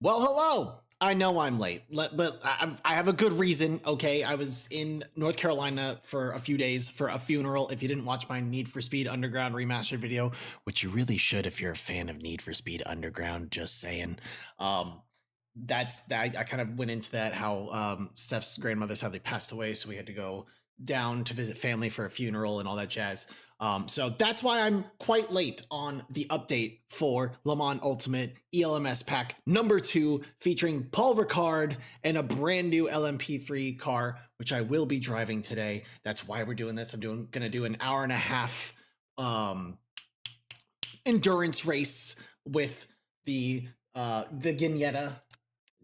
Well, hello. I know I'm late, but I have a good reason. Okay, I was in North Carolina for a few days for a funeral. If you didn't watch my Need for Speed Underground remastered video, which you really should if you're a fan of Need for Speed Underground, just saying. Um, that's that. I kind of went into that how Steph's grandmother sadly passed away, so we had to go down to visit family for a funeral and all that jazz. So that's why I'm quite late on the update for Le Mans Ultimate ELMS Pack number 2, featuring Paul Ricard and a brand new LMP3 car, which I will be driving today. That's why we're doing this. I'm gonna do an hour and a half endurance race with the Ginetta.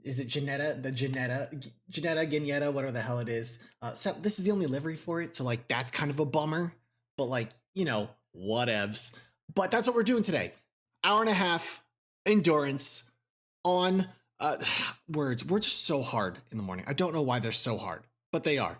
Is it Ginetta? Ginetta, whatever the hell it is. So this is the only livery for it, so like that's kind of a bummer. But like, whatevs. But that's what we're doing today. Hour and a half endurance on words. We're just so hard in the morning. I don't know why they're so hard, but they are.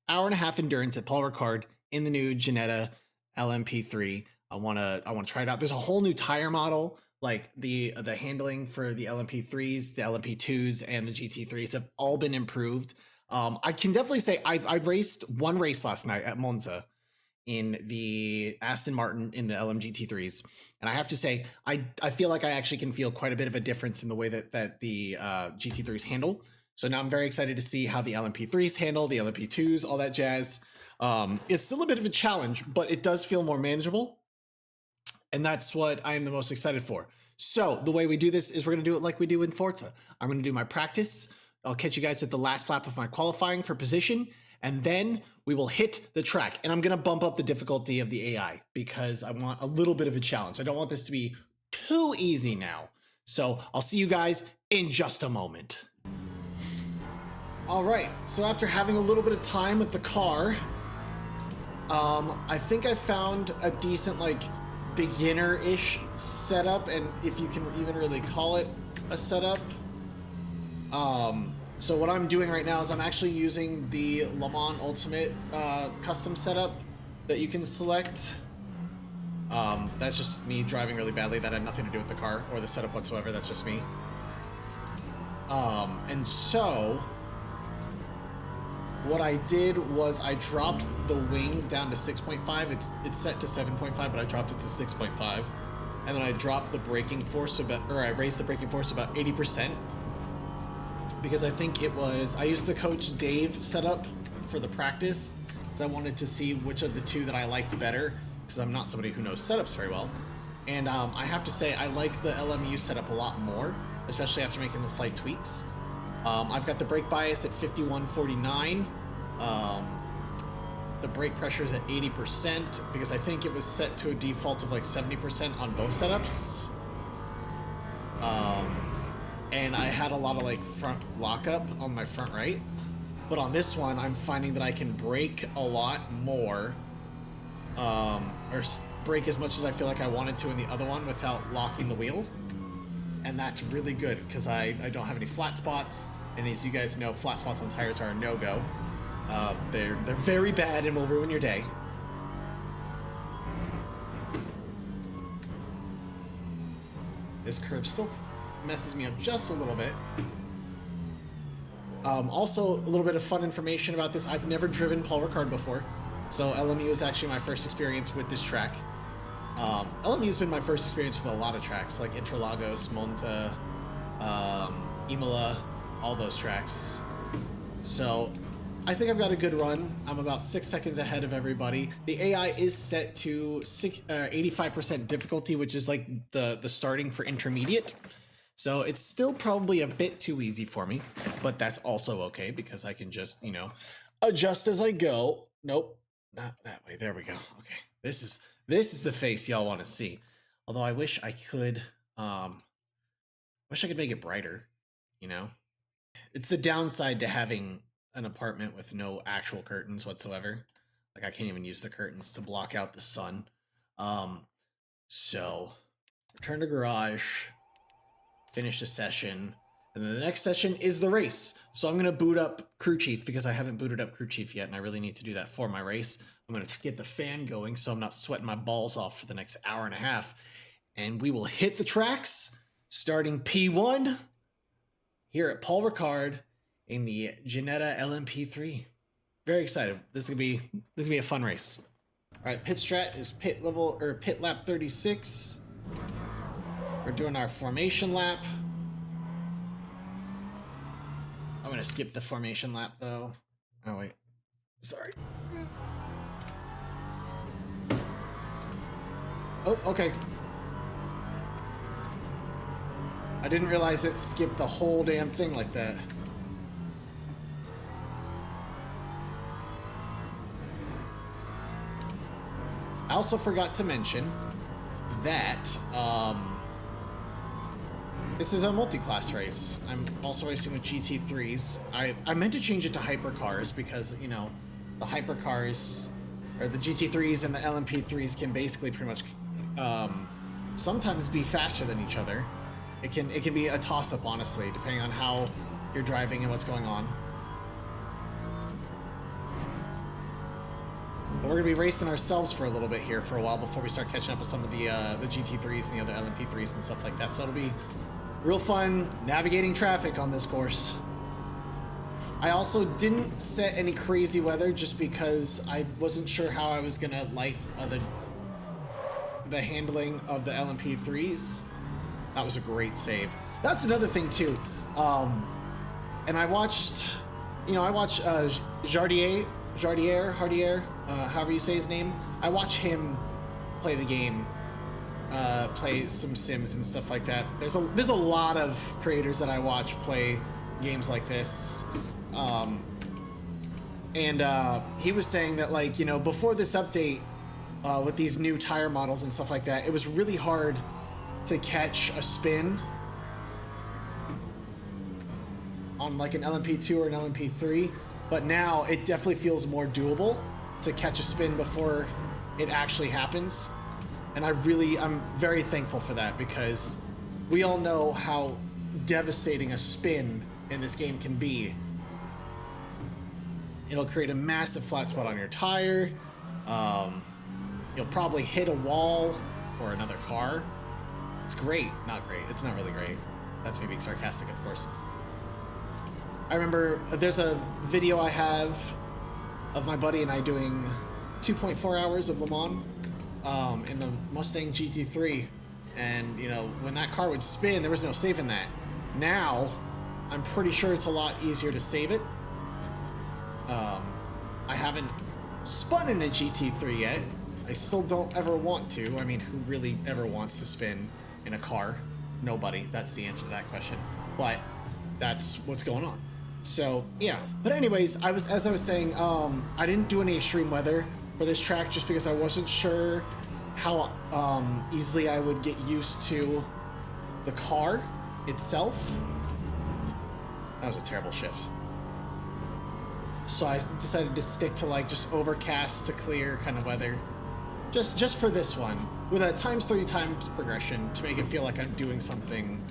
Hour and a half endurance at Paul Ricard in the new Ginetta LMP3. I wanna try it out. There's a whole new tire model. Like the handling for the LMP3s, the LMP2s, and the GT3s have all been improved. I can definitely say I've raced one race last night at Monza in the Aston Martin in the LMGT3s, and I have to say I feel like I actually can feel quite a bit of a difference in the way that the GT3s handle. So now I'm very excited to see how the LMP3s handle, the LMP2s, all that jazz. It's still a bit of a challenge, but it does feel more manageable. And that's what I am the most excited for. So the way we do this is we're going to do it like we do in Forza. I'm going to do my practice. I'll catch you guys at the last lap of my qualifying for position, and then we will hit the track. And I'm going to bump up the difficulty of the AI because I want a little bit of a challenge. I don't want this to be too easy now. So I'll see you guys in just a moment. All right, so after having a little bit of time with the car, I think I found a decent, beginner-ish setup, and if you can even really call it a setup. So what I'm doing right now is I'm actually using the Le Mans Ultimate custom setup that you can select. That's just me driving really badly. That had nothing to do with the car or the setup whatsoever. That's just me. And so what I did was I dropped the wing down to 6.5. It's set to 7.5, but I dropped it to 6.5. And then I dropped the braking force I raised the braking force about 80%. Because I think I used the Coach Dave setup for the practice, because I wanted to see which of the two that I liked better, because I'm not somebody who knows setups very well. And I have to say, I like the LMU setup a lot more, especially after making the slight tweaks. I've got the brake bias at 5149. The brake pressure is at 80% because I think it was set to a default of 70% on both setups. And I had a lot of front lockup on my front right. But on this one, I'm finding that I can brake a lot more, or brake as much as I feel like I wanted to in the other one without locking the wheel. And that's really good because I don't have any flat spots, and as you guys know, flat spots on tires are a no-go. They're very bad and will ruin your day. This curve still messes me up just a little bit. Also, a little bit of fun information about this. I've never driven Paul Ricard before, so LMU is actually my first experience with this track. LMU has been my first experience with a lot of tracks, like Interlagos, Monza, Imola, all those tracks. So I think I've got a good run. I'm about 6 seconds ahead of everybody. The AI is set to 85% difficulty, which is the starting for intermediate. So it's still probably a bit too easy for me, but that's also okay because I can just, adjust as I go. Nope, not that way. There we go. Okay, this is the face y'all want to see. Although I wish I could make it brighter, It's the downside to having an apartment with no actual curtains whatsoever. I can't even use the curtains to block out the sun. So return to garage, finish the session, and then the next session is the race. So I'm gonna boot up Crew Chief because I haven't booted up Crew Chief yet, and I really need to do that for my race. I'm gonna get the fan going so I'm not sweating my balls off for the next hour and a half, and we will hit the tracks starting P1 here at Paul Ricard in the Ginetta LMP3. Very excited. This is gonna be a fun race. All right, pit strat is pit lap 36. We're doing our formation lap. I'm gonna skip the formation lap though. Oh wait, sorry. Oh, okay. I didn't realize it skipped the whole damn thing like that. I also forgot to mention that this is a multi-class race. I'm also racing with GT3s. I meant to change it to hypercars because, you know, the hypercars, or the GT3s and the LMP3s can basically pretty much sometimes be faster than each other. It can be a toss-up, honestly, depending on how you're driving and what's going on. But we're gonna be racing ourselves for a little bit here for a while before we start catching up with some of the GT3s and the other LMP3s and stuff like that. So it'll be real fun navigating traffic on this course. I also didn't set any crazy weather just because I wasn't sure how I was gonna like the handling of the LMP3s. That was a great save. That's another thing too. And I watched, you know, Jardier, however you say his name. I watch him play the game, play some sims and stuff like that. There's a lot of creators that I watch play games like this. He was saying that, like, you know, before this update, with these new tire models and stuff like that, it was really hard to catch a spin on like an LMP2 or an LMP3, but now it definitely feels more doable to catch a spin before it actually happens. And I'm very thankful for that, because we all know how devastating a spin in this game can be. It'll create a massive flat spot on your tire. You'll probably hit a wall or another car. It's great. Not great. It's not really great. That's me being sarcastic, of course. I remember there's a video I have of my buddy and I doing 2.4 hours of Le Mans in the Mustang GT3. And, you know, when that car would spin, there was no saving that. Now, I'm pretty sure it's a lot easier to save it. I haven't spun in a GT3 yet. I still don't ever want to. I mean, who really ever wants to spin in a car? Nobody. That's the answer to that question. But that's what's going on. So yeah. But anyways, as I was saying, I didn't do any extreme weather for this track just because I wasn't sure how easily I would get used to the car itself. That was a terrible shift. So I decided to stick to like just overcast to clear kind of weather. Just for this one, with a ×3 progression to make it feel like I'm doing something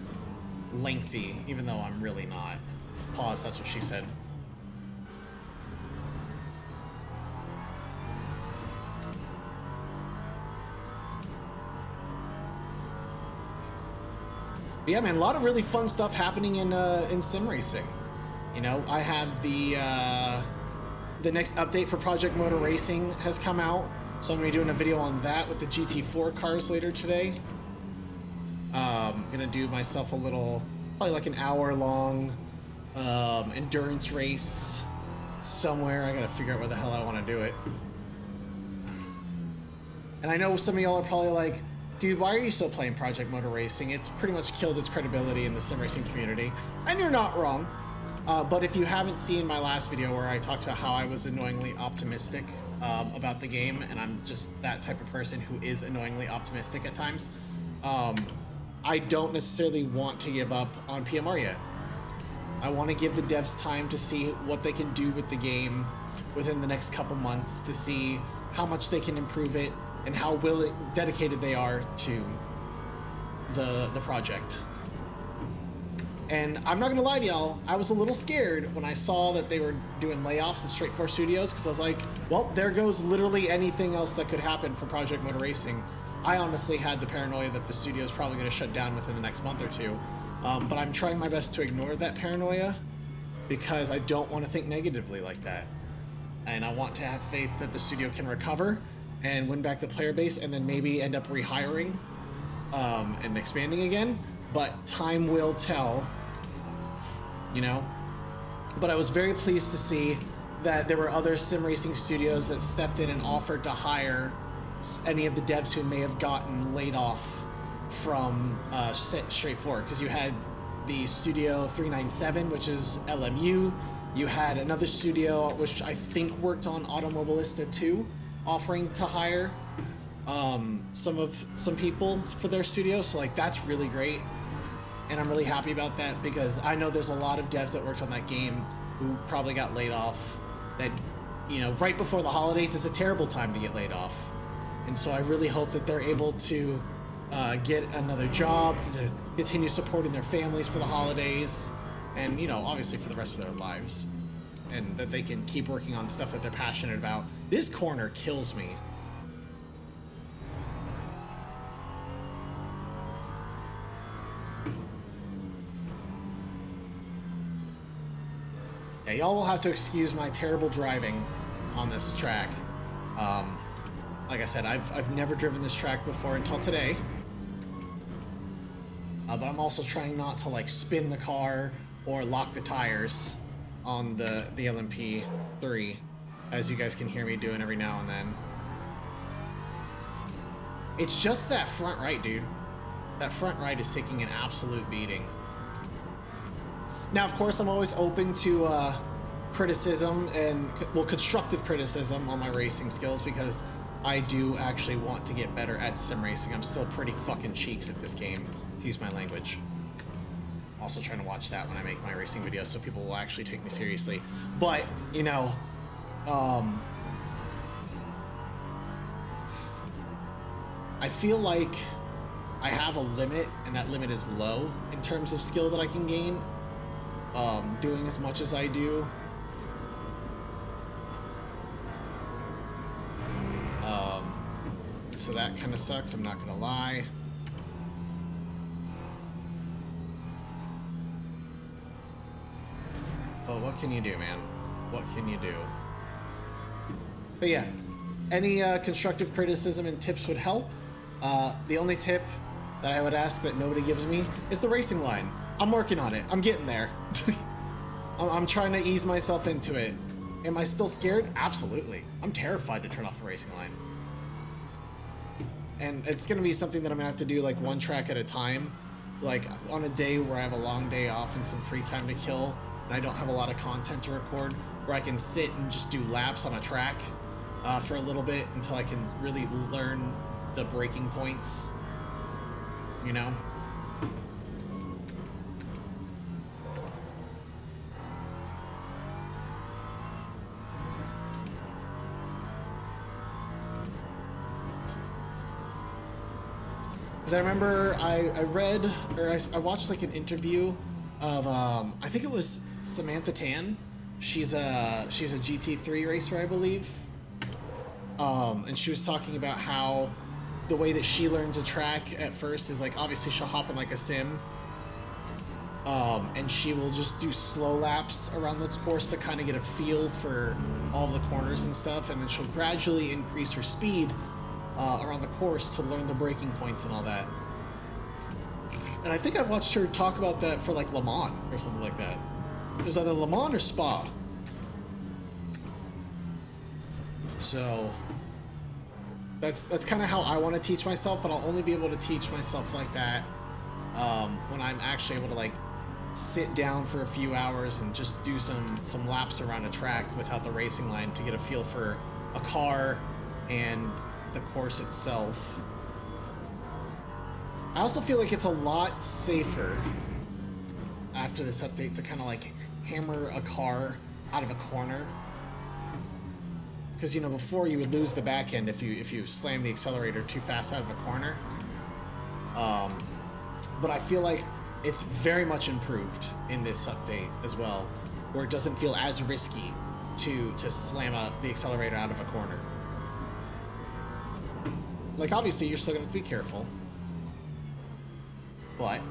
lengthy, even though I'm really not. Pause, that's what she said. But yeah, man, a lot of really fun stuff happening in sim racing. You know, I have the next update for Project Motor Racing has come out. So I'm going to be doing a video on that with the GT4 cars later today. I'm going to do myself a little, probably like an hour-long endurance race somewhere. I got to figure out where the hell I want to do it. And I know some of y'all are probably like, dude, why are you still playing Project Motor Racing? It's pretty much killed its credibility in the sim racing community. And you're not wrong. But if you haven't seen my last video where I talked about how I was annoyingly optimistic about the game, and I'm just that type of person who is annoyingly optimistic at times, I don't necessarily want to give up on PMR yet. I want to give the devs time to see what they can do with the game within the next couple months, to see how much they can improve it and how dedicated they are to the project. And I'm not gonna lie to y'all, I was a little scared when I saw that they were doing layoffs at Straight 4 Studios, because I was like, well, there goes literally anything else that could happen for Project Motor Racing. I honestly had the paranoia that the studio's probably gonna shut down within the next month or two. But I'm trying my best to ignore that paranoia because I don't want to think negatively like that. And I want to have faith that the studio can recover and win back the player base and then maybe end up rehiring and expanding again. But time will tell, you know? But I was very pleased to see that there were other sim racing studios that stepped in and offered to hire any of the devs who may have gotten laid off from Straightforward, because you had the Studio 397, which is LMU. You had another studio, which I think worked on Automobilista 2, offering to hire some people for their studio. So like that's really great, and I'm really happy about that because I know there's a lot of devs that worked on that game who probably got laid off. That, you know, right before the holidays is a terrible time to get laid off, and so I really hope that they're able to get another job to continue supporting their families for the holidays, and, you know, obviously for the rest of their lives, and that they can keep working on stuff that they're passionate about. This corner kills me. Yeah, y'all will have to excuse my terrible driving on this track. Like I said, I've never driven this track before until today. But I'm also trying not to like spin the car or lock the tires on the LMP3, as you guys can hear me doing every now and then. It's just that front right, dude. That front right is taking an absolute beating. Now, of course, I'm always open to criticism and, well, constructive criticism on my racing skills, because I do actually want to get better at sim racing. I'm still pretty fucking cheeks at this game, to use my language. I'm also trying to watch that when I make my racing videos so people will actually take me seriously. But, you know, I feel like I have a limit, and that limit is low in terms of skill that I can gain, doing as much as I do. So that kind of sucks, I'm not gonna lie. But what can you do, man? What can you do? But yeah, any constructive criticism and tips would help. The only tip that I would ask that nobody gives me is the racing line. I'm working on it. I'm getting there. I'm trying to ease myself into it. Am I still scared? Absolutely. I'm terrified to turn off the racing line. And it's going to be something that I'm going to have to do like one track at a time. Like on a day where I have a long day off and some free time to kill, and I don't have a lot of content to record, where I can sit and just do laps on a track for a little bit until I can really learn the braking points, you know? Because I remember I read, or I watched like an interview of, I think it was Samantha Tan. She's a GT3 racer, I believe. And she was talking about how the way that she learns a track at first is like, obviously she'll hop in like a sim, and she will just do slow laps around the course to kind of get a feel for all the corners and stuff, and then she'll gradually increase her speed around the course to learn the braking points and all that. And I think I watched her talk about that for like Le Mans or something like that. It was either Le Mans or Spa. So that's kind of how I want to teach myself, but I'll only be able to teach myself like that when I'm actually able to like sit down for a few hours and just do some laps around a track without the racing line to get a feel for a car and the course itself. I also feel like it's a lot safer after this update to kind of like hammer a car out of a corner, because, you know, before you would lose the back end if you slam the accelerator too fast out of a corner. But I feel like it's very much improved in this update as well, where it doesn't feel as risky to slam the accelerator out of a corner. Like, obviously, you're still going to be careful, but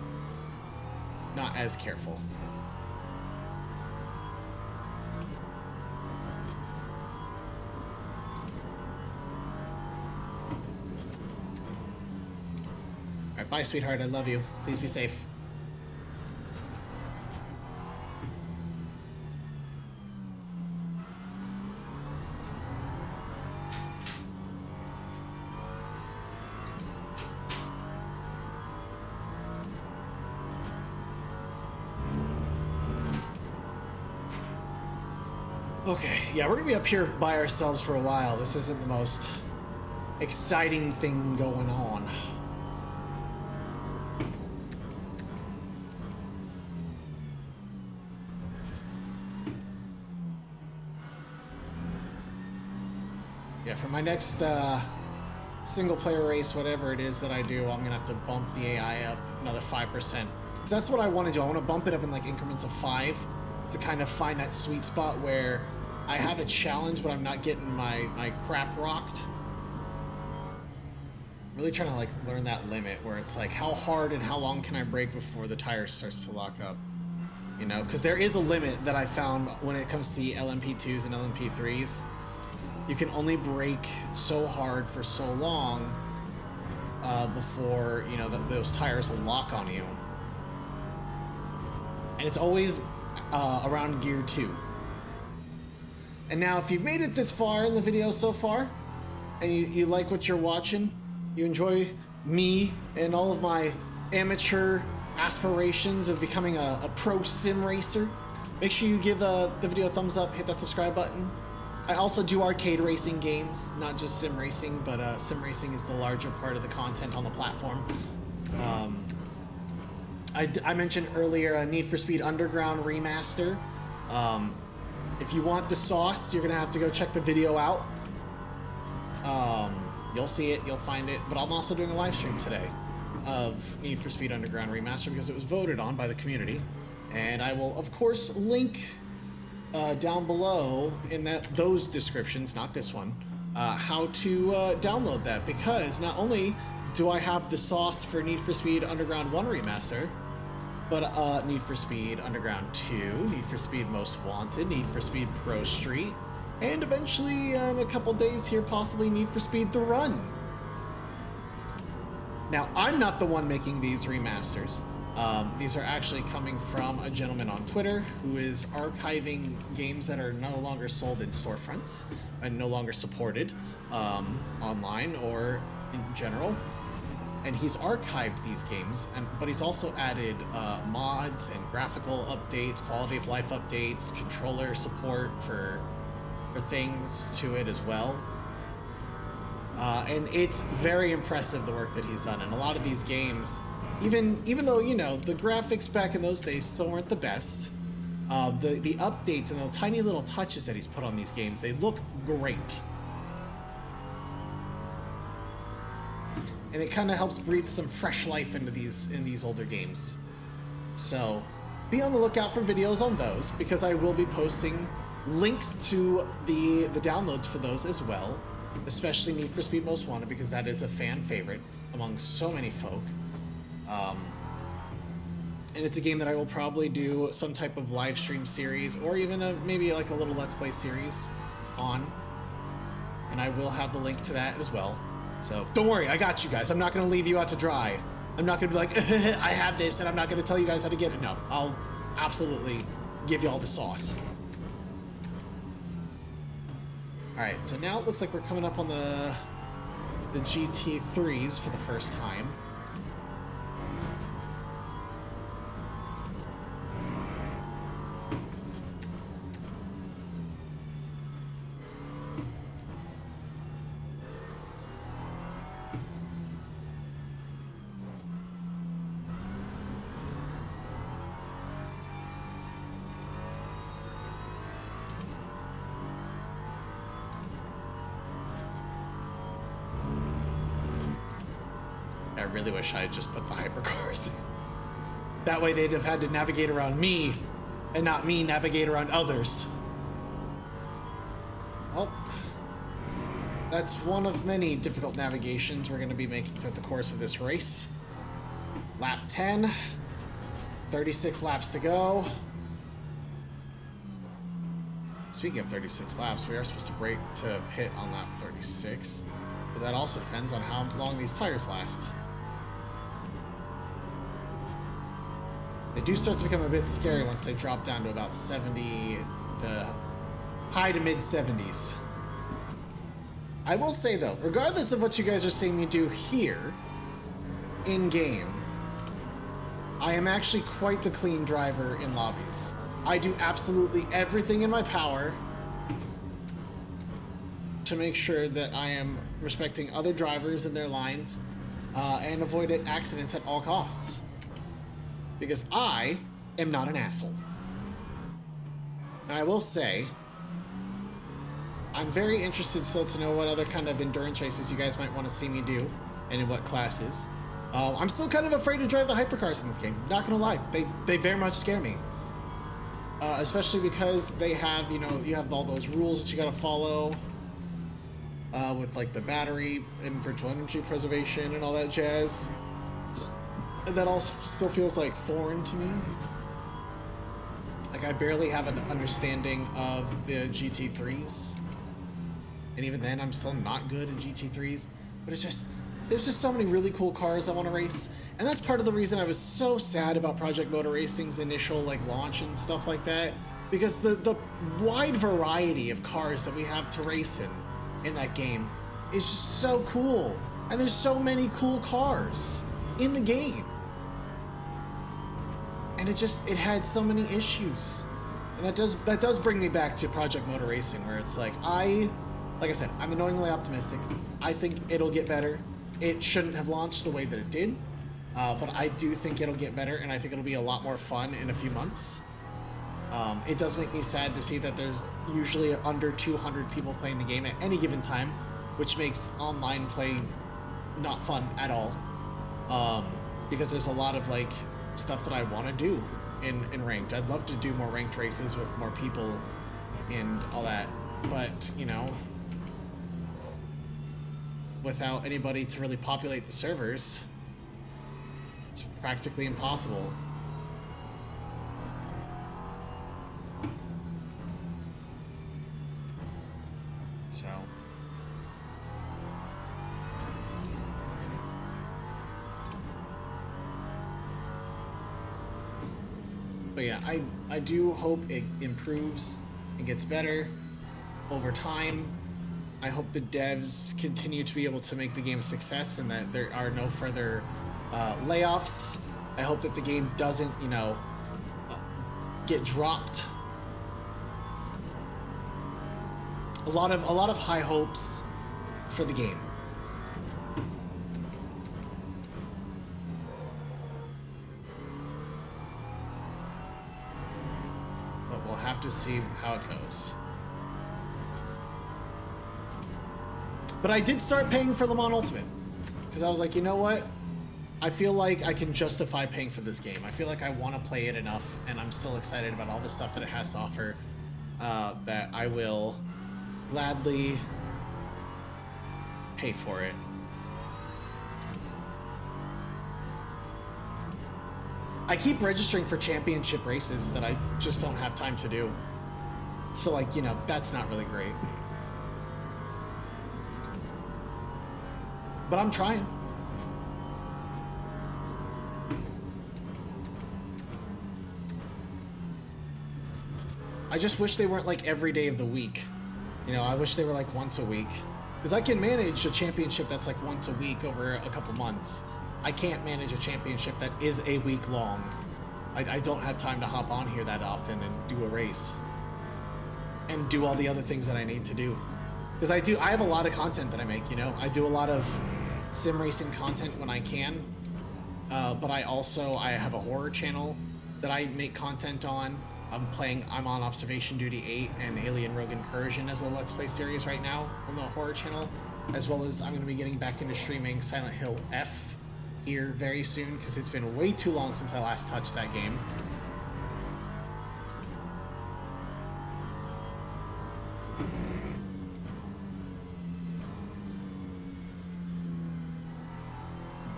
not as careful. Alright, bye, sweetheart. I love you. Please be safe. Okay, yeah, we're gonna be up here by ourselves for a while. This isn't the most exciting thing going on. Yeah, for my next single player race, whatever it is that I do, I'm gonna have to bump the AI up another 5%. Because that's what I want to do. I want to bump it up in like increments of 5 to kind of find that sweet spot where I have a challenge, but I'm not getting my crap rocked. Really trying to like learn that limit where it's like how hard and how long can I brake before the tire starts to lock up, you know, because there is a limit that I found when it comes to the LMP2s and LMP3s. You can only brake so hard for so long before, you know, those tires will lock on you, and it's always around gear 2. And now if you've made it this far in the video so far and you like what you're watching, you enjoy me and all of my amateur aspirations of becoming a pro sim racer, make sure you give the video a thumbs up, hit that subscribe button. I also do arcade racing games, not just sim racing, but sim racing is the larger part of the content on the platform. I mentioned earlier a Need for Speed Underground remaster. If you want the sauce, you're gonna have to go check the video out. You'll see it, you'll find it, but I'm also doing a live stream today of Need for Speed Underground Remaster because it was voted on by the community. And I will, of course, link down below in those descriptions, not this one, how to download that, because not only do I have the sauce for Need for Speed Underground 1 Remaster, but Need for Speed Underground 2, Need for Speed Most Wanted, Need for Speed Pro Street, and eventually in a couple days here, possibly Need for Speed The Run. Now, I'm not the one making these remasters. These are actually coming from a gentleman on Twitter who is archiving games that are no longer sold in storefronts and no longer supported online or in general. And he's archived these games, but he's also added mods and graphical updates, quality of life updates, controller support for things to it as well. And it's very impressive, the work that he's done. And a lot of these games, even though, you know, the graphics back in those days still weren't the best, the updates and the tiny little touches that he's put on these games, they look great. And it kind of helps breathe some fresh life into these older games. So be on the lookout for videos on those, because I will be posting links to the downloads for those as well, especially Need for Speed Most Wanted, because that is a fan favorite among so many folk. And it's a game that I will probably do some type of live stream series, or even maybe like a little Let's Play series on. And I will have the link to that as well. So don't worry, I got you guys. I'm not going to leave you out to dry. I'm not going to be like, I have this, and I'm not going to tell you guys how to get it. No, I'll absolutely give you all the sauce. All right, so now it looks like we're coming up on the GT3s for the first time. I really wish I had just put the hypercars. That way they'd have had to navigate around me and not me navigate around others. Well, that's one of many difficult navigations we're going to be making throughout the course of this race. Lap 10, 36 laps to go. Speaking of 36 laps, we are supposed to brake to pit on lap 36. But that also depends on how long these tires last. They do start to become a bit scary once they drop down to about 70, the high to mid 70s. I will say though, regardless of what you guys are seeing me do here, in game, I am actually quite the clean driver in lobbies. I do absolutely everything in my power to make sure that I am respecting other drivers and their lines and avoid accidents at all costs. Because I am not an asshole. Now I will say, I'm very interested still to know what other kind of endurance races you guys might want to see me do, and in what classes. I'm still kind of afraid to drive the hypercars in this game, not gonna lie. They very much scare me. Especially because they have, you know, you have all those rules that you gotta follow with like the battery and virtual energy preservation and all that jazz. That all still feels like foreign to me. Like I barely have an understanding of the GT3s. And even then I'm still not good at GT3s. But it's just, there's just so many really cool cars I want to race. And that's part of the reason I was so sad about Project Motor Racing's initial like launch and stuff like that. Because the wide variety of cars that we have to race in that game is just so cool. And there's so many cool cars in the game. And it had so many issues. And that does bring me back to Project Motor Racing, where it's like like I said, I'm annoyingly optimistic. I think it'll get better. It shouldn't have launched the way that it did, but I do think it'll get better, and I think it'll be a lot more fun in a few months. It does make me sad to see that there's usually under 200 people playing the game at any given time, which makes online play not fun at all. Because there's a lot of like stuff that I want to do in ranked. I'd love to do more ranked races with more people and all that, but you know, without anybody to really populate the servers, it's practically impossible. So but yeah, I do hope it improves and gets better over time. I hope the devs continue to be able to make the game a success and that there are no further layoffs. I hope that the game doesn't, you know, get dropped. A lot of high hopes for the game. But we'll have to see how it goes. But I did start paying for the Mans Ultimate, because I was like, you know what? I feel like I can justify paying for this game. I feel like I want to play it enough, and I'm still excited about all the stuff that it has to offer, that I will gladly pay for it. I keep registering for championship races that I just don't have time to do. So like, you know, that's not really great. But I'm trying. I just wish they weren't like every day of the week. You know, I wish they were like once a week. Because I can manage a championship that's like once a week over a couple months. I can't manage a championship that is a week long. I don't have time to hop on here that often and do a race. And do all the other things that I need to do. Because I have a lot of content that I make, you know? I do a lot of sim racing content when I can. But I have a horror channel that I make content on. I'm on Observation Duty 8 and Alien Rogue Incursion as a Let's Play series right now from the horror channel. As well as I'm going to be getting back into streaming Silent Hill F here very soon, because it's been way too long since I last touched that game.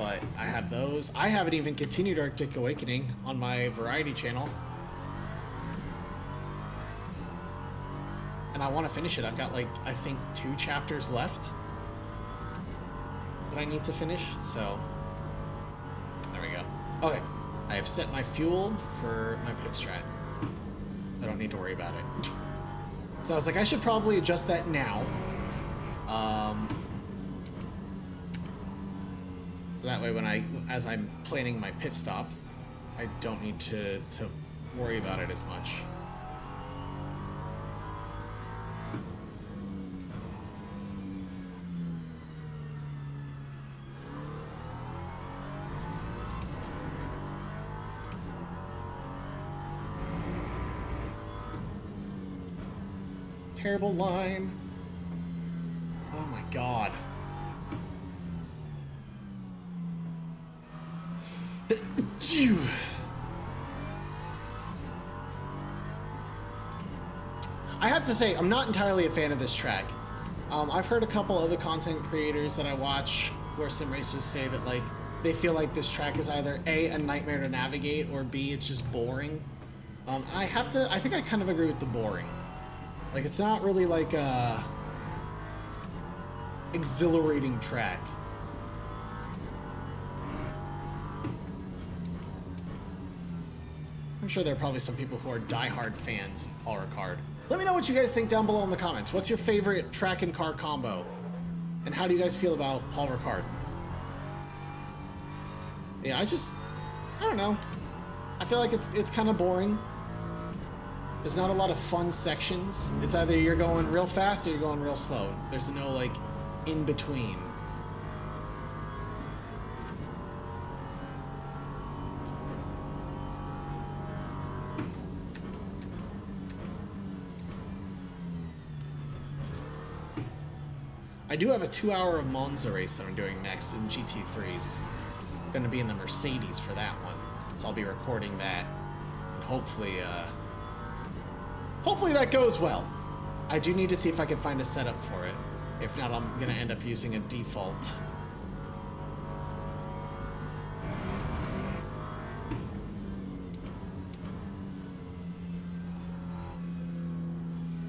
but I have those. I haven't even continued Arctic Awakening on my variety channel. And I want to finish it. I've got like, I think 2 chapters left that I need to finish, so there we go. Okay, I have set my fuel for my pit strat. I don't need to worry about it. So I was like, I should probably adjust that now. So that way as I'm planning my pit stop, I don't need to worry about it as much. Terrible line. Oh my god. I have to say, I'm not entirely a fan of this track. I've heard a couple other content creators that I watch who are sim racers say that like they feel like this track is either a nightmare to navigate, or B, it's just boring. I think I kind of agree with the boring. Like, it's not really like a exhilarating track. I'm sure there are probably some people who are diehard fans of Paul Ricard. Let me know what you guys think down below in the comments. What's your favorite track and car combo? And how do you guys feel about Paul Ricard? Yeah, I don't know. I feel like it's kind of boring. There's not a lot of fun sections. It's either you're going real fast or you're going real slow. There's no, like, in between. I do have a 2-hour Monza race that I'm doing next in GT3s. I'm gonna be in the Mercedes for that one. So I'll be recording that. And hopefully that goes well. I do need to see if I can find a setup for it. If not, I'm gonna end up using a default.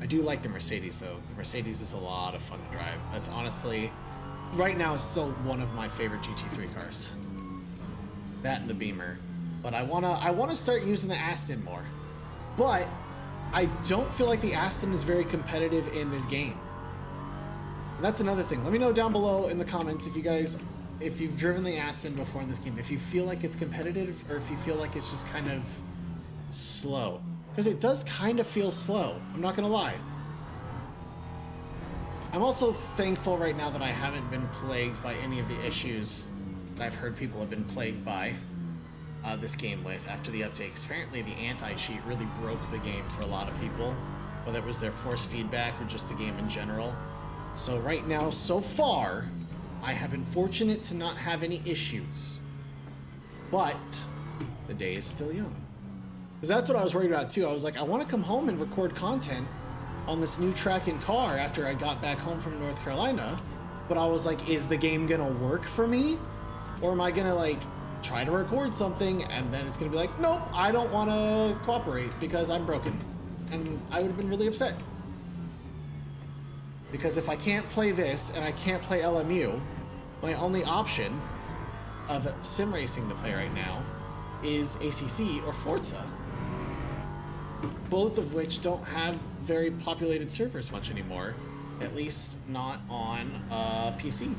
I do like the Mercedes though. The Mercedes is a lot of fun to drive. That's honestly, right now, it's still one of my favorite GT3 cars. That and the Beamer. But I wanna start using the Aston more. But I don't feel like the Aston is very competitive in this game. And that's another thing. Let me know down below in the comments if you've driven the Aston before in this game, if you feel like it's competitive or if you feel like it's just kind of slow. Because it does kind of feel slow, I'm not gonna lie. I'm also thankful right now that I haven't been plagued by any of the issues that I've heard people have been plagued by this game with after the updates. Apparently the anti-cheat really broke the game for a lot of people, whether it was their force feedback or just the game in general. So right now, so far, I have been fortunate to not have any issues. But the day is still young. Because that's what I was worried about too. I was like, I want to come home and record content on this new track and car after I got back home from North Carolina. But I was like, is the game gonna work for me? Or am I gonna like try to record something and then it's gonna be like, nope, I don't want to cooperate because I'm broken. And I would have been really upset. Because if I can't play this and I can't play LMU, my only option of sim racing to play right now is ACC or Forza. Both of which don't have very populated servers much anymore, at least not on PC.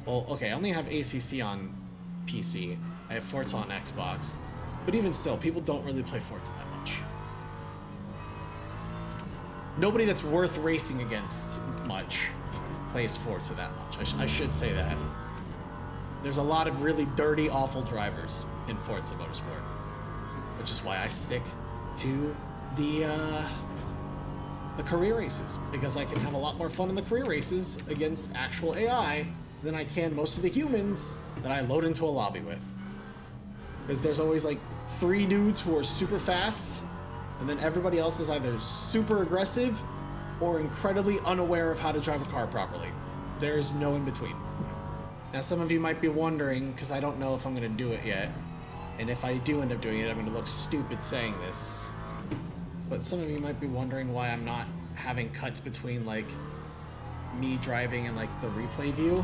Well, okay, I only have ACC on PC. I have Forza on Xbox, but even still, people don't really play Forza that much. Nobody that's worth racing against much plays Forza that much. I should say that. There's a lot of really dirty, awful drivers in Forza Motorsport, which is why I stick to the career races, because I can have a lot more fun in the career races against actual AI than I can most of the humans that I load into a lobby with. Because there's always like 3 dudes who are super fast, and then everybody else is either super aggressive or incredibly unaware of how to drive a car properly. There's no in between. Now, some of you might be wondering, because I don't know if I'm going to do it yet, and if I do end up doing it, I'm going to look stupid saying this. But some of you might be wondering why I'm not having cuts between, like, me driving and, like, the replay view.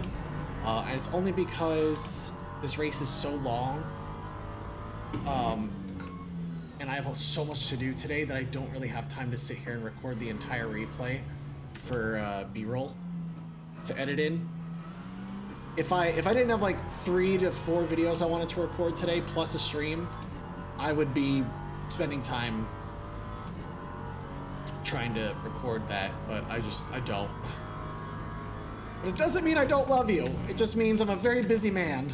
And it's only because this race is so long, and I have so much to do today that I don't really have time to sit here and record the entire replay for B-roll to edit in. If I didn't have like 3 to 4 videos I wanted to record today plus a stream, I would be spending time trying to record that, but I don't. But it doesn't mean I don't love you. It just means I'm a very busy man.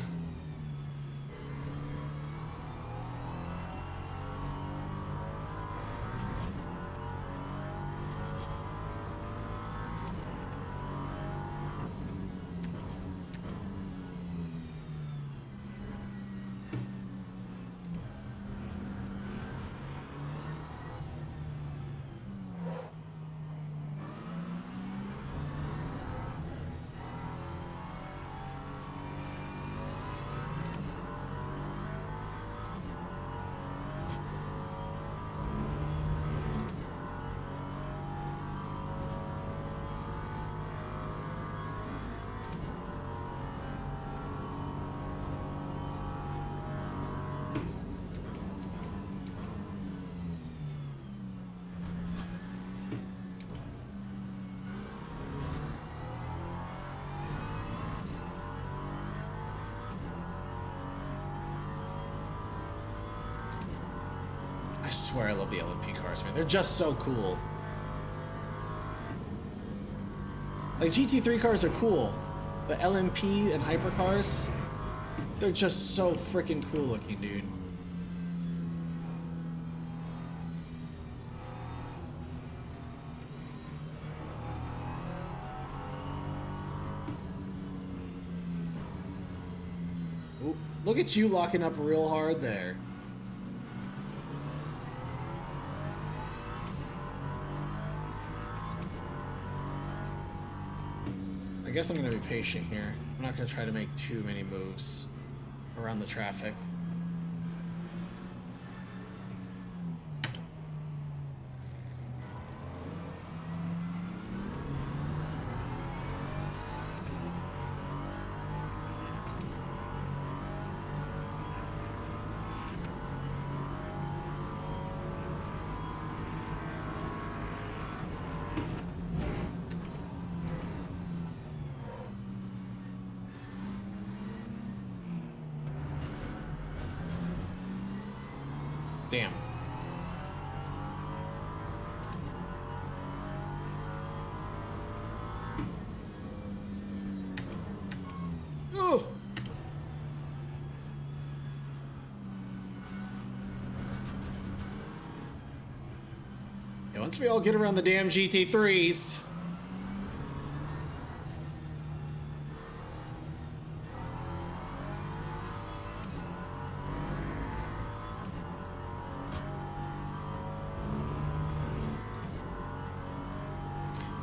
I swear I love the LMP cars, man. They're just so cool. Like, GT3 cars are cool. The LMP and hypercars, they're just so freaking cool looking, dude. Ooh, look at you locking up real hard there. I guess I'm going to be patient here. I'm not going to try to make too many moves around the traffic. Damn. Ooh. Yeah, once we all get around the damn GT3s.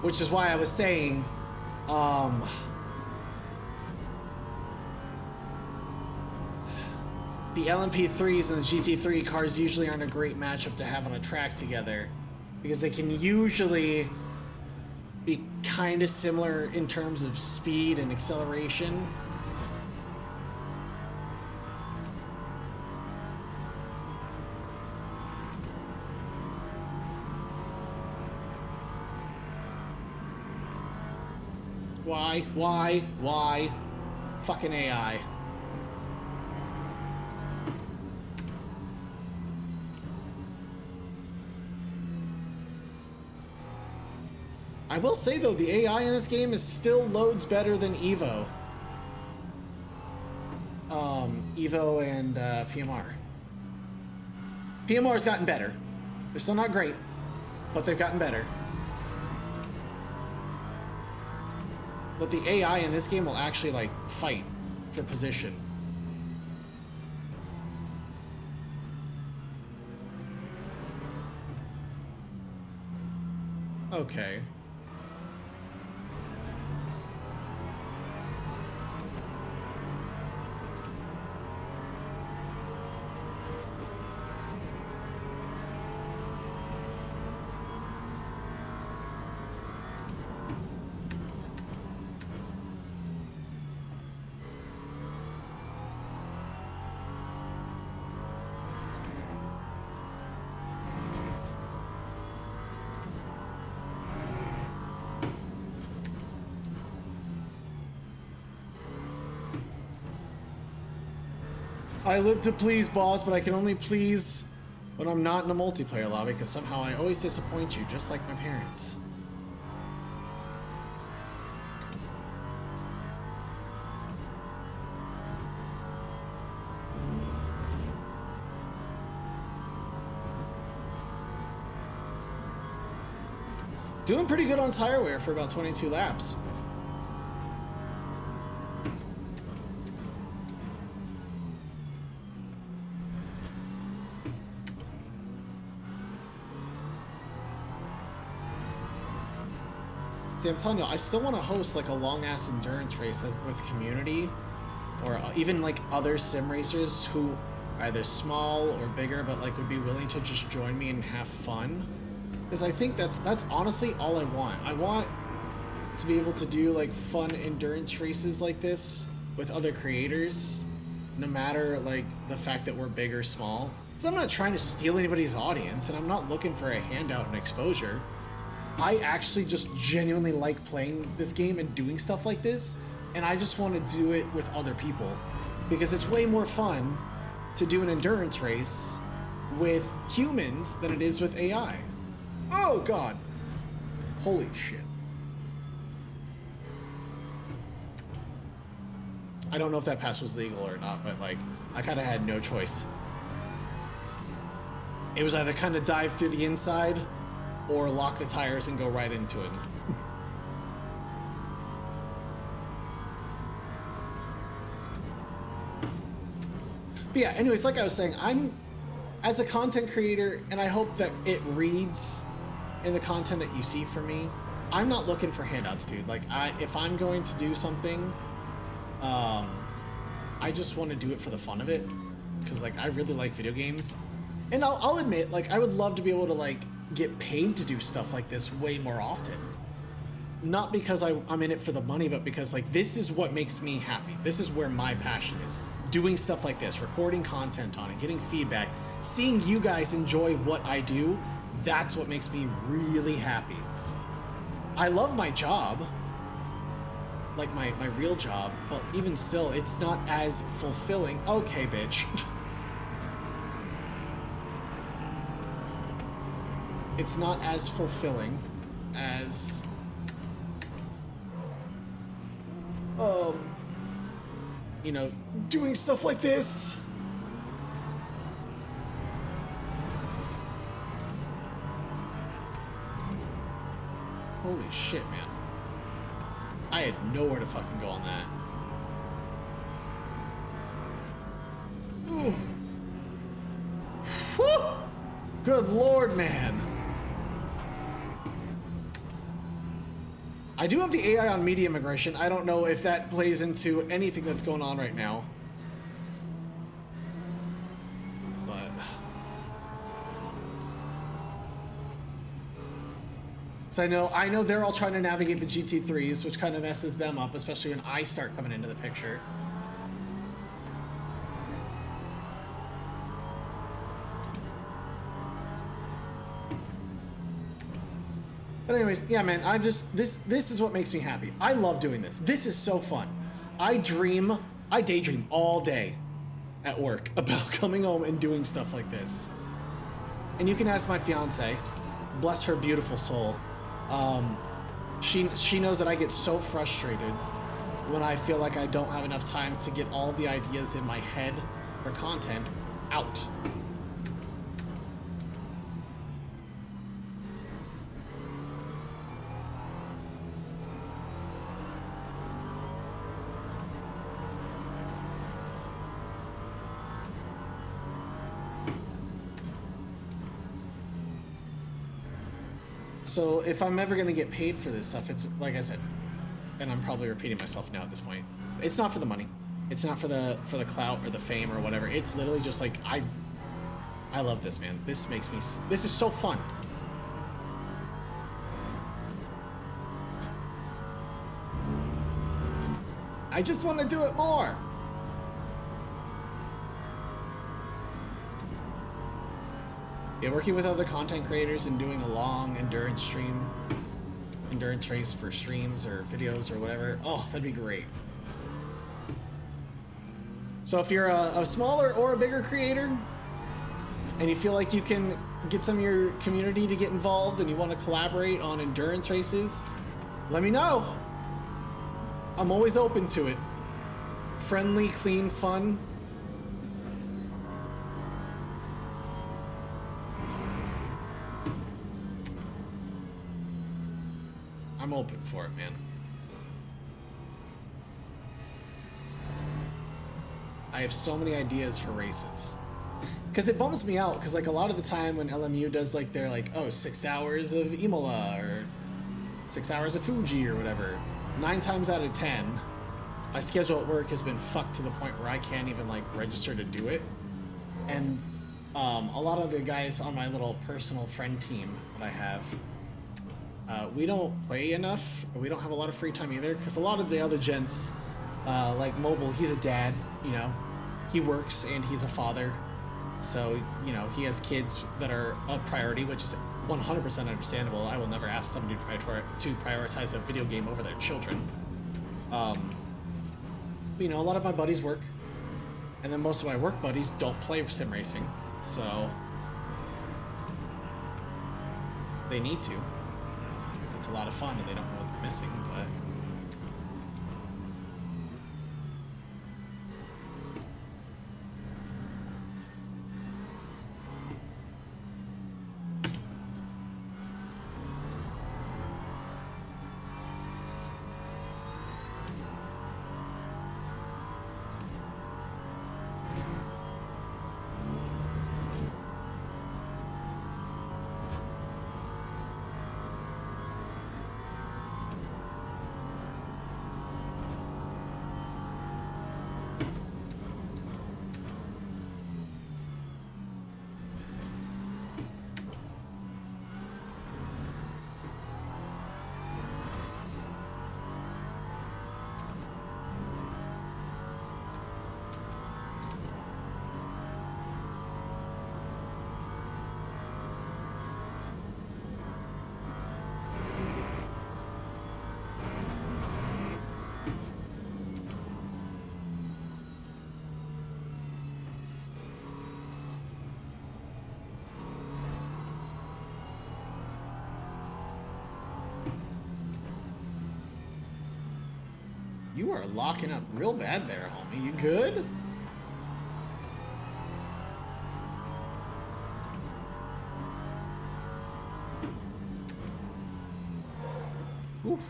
Which is why I was saying, the LMP3s and the GT3 cars usually aren't a great matchup to have on a track together, because they can usually be kind of similar in terms of speed and acceleration. Why? Fucking AI. I will say though, the AI in this game is still loads better than Evo. Evo and PMR. PMR's gotten better. They're still not great, but they've gotten better. But the AI in this game will actually, like, fight for position. Okay. I live to please, boss, but I can only please when I'm not in a multiplayer lobby, because somehow I always disappoint you, just like my parents. Doing pretty good on tire wear for about 22 laps. See, I'm telling you, I still want to host like a long-ass endurance race with community, or even like other sim racers who are either small or bigger, but like would be willing to just join me and have fun. Because I think that's honestly all I want. I want to be able to do like fun endurance races like this with other creators, no matter like the fact that we're big or small. Because I'm not trying to steal anybody's audience, and I'm not looking for a handout and exposure. I actually just genuinely like playing this game and doing stuff like this, and I just want to do it with other people. Because it's way more fun to do an endurance race with humans than it is with AI. Oh god. Holy shit. I don't know if that pass was legal or not, but like, I kind of had no choice. It was either kind of dive through the inside or lock the tires and go right into it. But yeah, anyways, like I was saying, I'm, as a content creator, and I hope that it reads in the content that you see from me, I'm not looking for handouts, dude. Like, if I'm going to do something, I just want to do it for the fun of it, because like I really like video games, and I'll admit, like, I would love to be able to like get paid to do stuff like this way more often. Not because I'm in it for the money, but because like this is what makes me happy. This is where my passion is. Doing stuff like this, recording content on it, getting feedback, seeing you guys enjoy what I do, that's what makes me really happy. I love my job, like my real job, but even still, it's not as fulfilling. Okay, bitch. It's not as fulfilling as you know, doing stuff like this. Holy shit, man. I had nowhere to fucking go on that. Ooh. Whew. Good lord, man. I do have the AI on medium aggression. I don't know if that plays into anything that's going on right now. But so I know they're all trying to navigate the GT3s, which kind of messes them up, especially when I start coming into the picture. But anyways, yeah, man, this is what makes me happy. I love doing this. This is so fun. I daydream all day at work about coming home and doing stuff like this. And you can ask my fiance, bless her beautiful soul. She knows that I get so frustrated when I feel like I don't have enough time to get all the ideas in my head for content out. So if I'm ever gonna get paid for this stuff, it's like I said, and I'm probably repeating myself now at this point. It's not for the money. It's not for the clout or the fame or whatever. It's literally just like I love this, man. This is so fun. I just want to do it more. Yeah, working with other content creators and doing a long endurance race for streams or videos or whatever. Oh, that'd be great. So if you're a smaller or a bigger creator, and you feel like you can get some of your community to get involved and you want to collaborate on endurance races, let me know. I'm always open to it. Friendly, clean, fun. I'm open for it, man. I have so many ideas for races. Because it bums me out, because like a lot of the time when LMU does like their like, oh, 6 hours of Imola or 6 hours of Fuji or whatever, 9 times out of 10, my schedule at work has been fucked to the point where I can't even like register to do it. And a lot of the guys on my little personal friend team that I have, we don't play enough. We don't have a lot of free time either, because a lot of the other gents, like Mobile, he's a dad, you know, he works and he's a father. So, you know, he has kids that are a priority, which is 100% understandable. I will never ask somebody to prioritize a video game over their children. You know, a lot of my buddies work, and then most of my work buddies don't play sim racing, so they need to, because it's a lot of fun and they don't know what they're missing, but... You are locking up real bad there, homie. You good? Oof.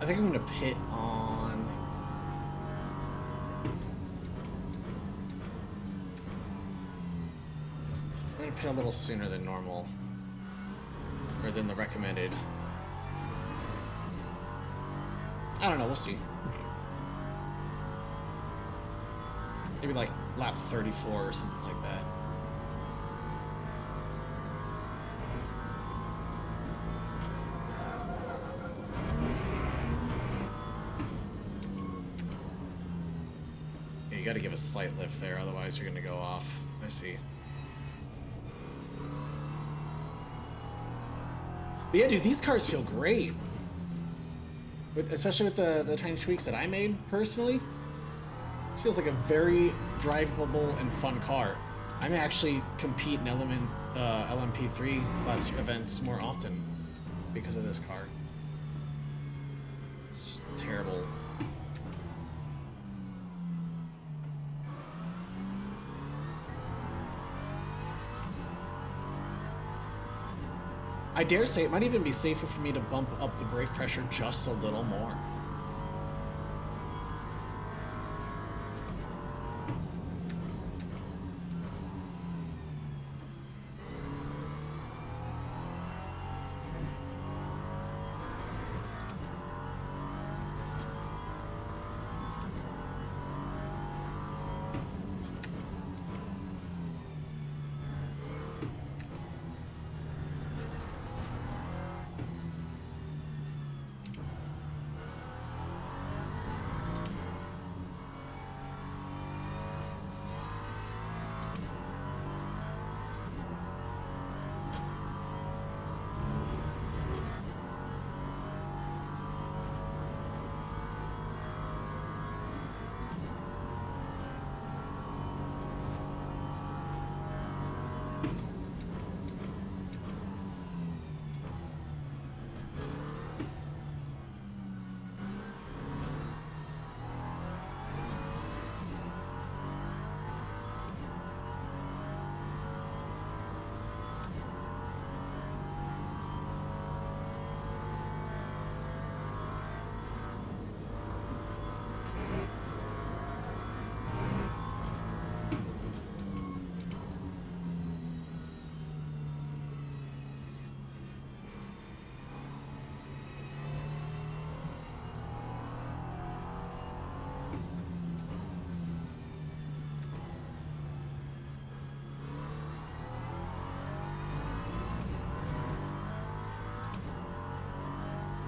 I think I'm gonna pit on... I'm gonna pit a little sooner than normal. Or than the recommended. I don't know, we'll see. Maybe like lap 34 or something like that. You gotta give a slight lift there, otherwise you're gonna go off. I see. But yeah, dude, these cars feel great. Especially with the tiny tweaks that I made, personally. This feels like a very drivable and fun car. I may actually compete in LMP3 class events more often. because of this car. It's just terrible. I dare say it might even be safer for me to bump up the brake pressure just a little more.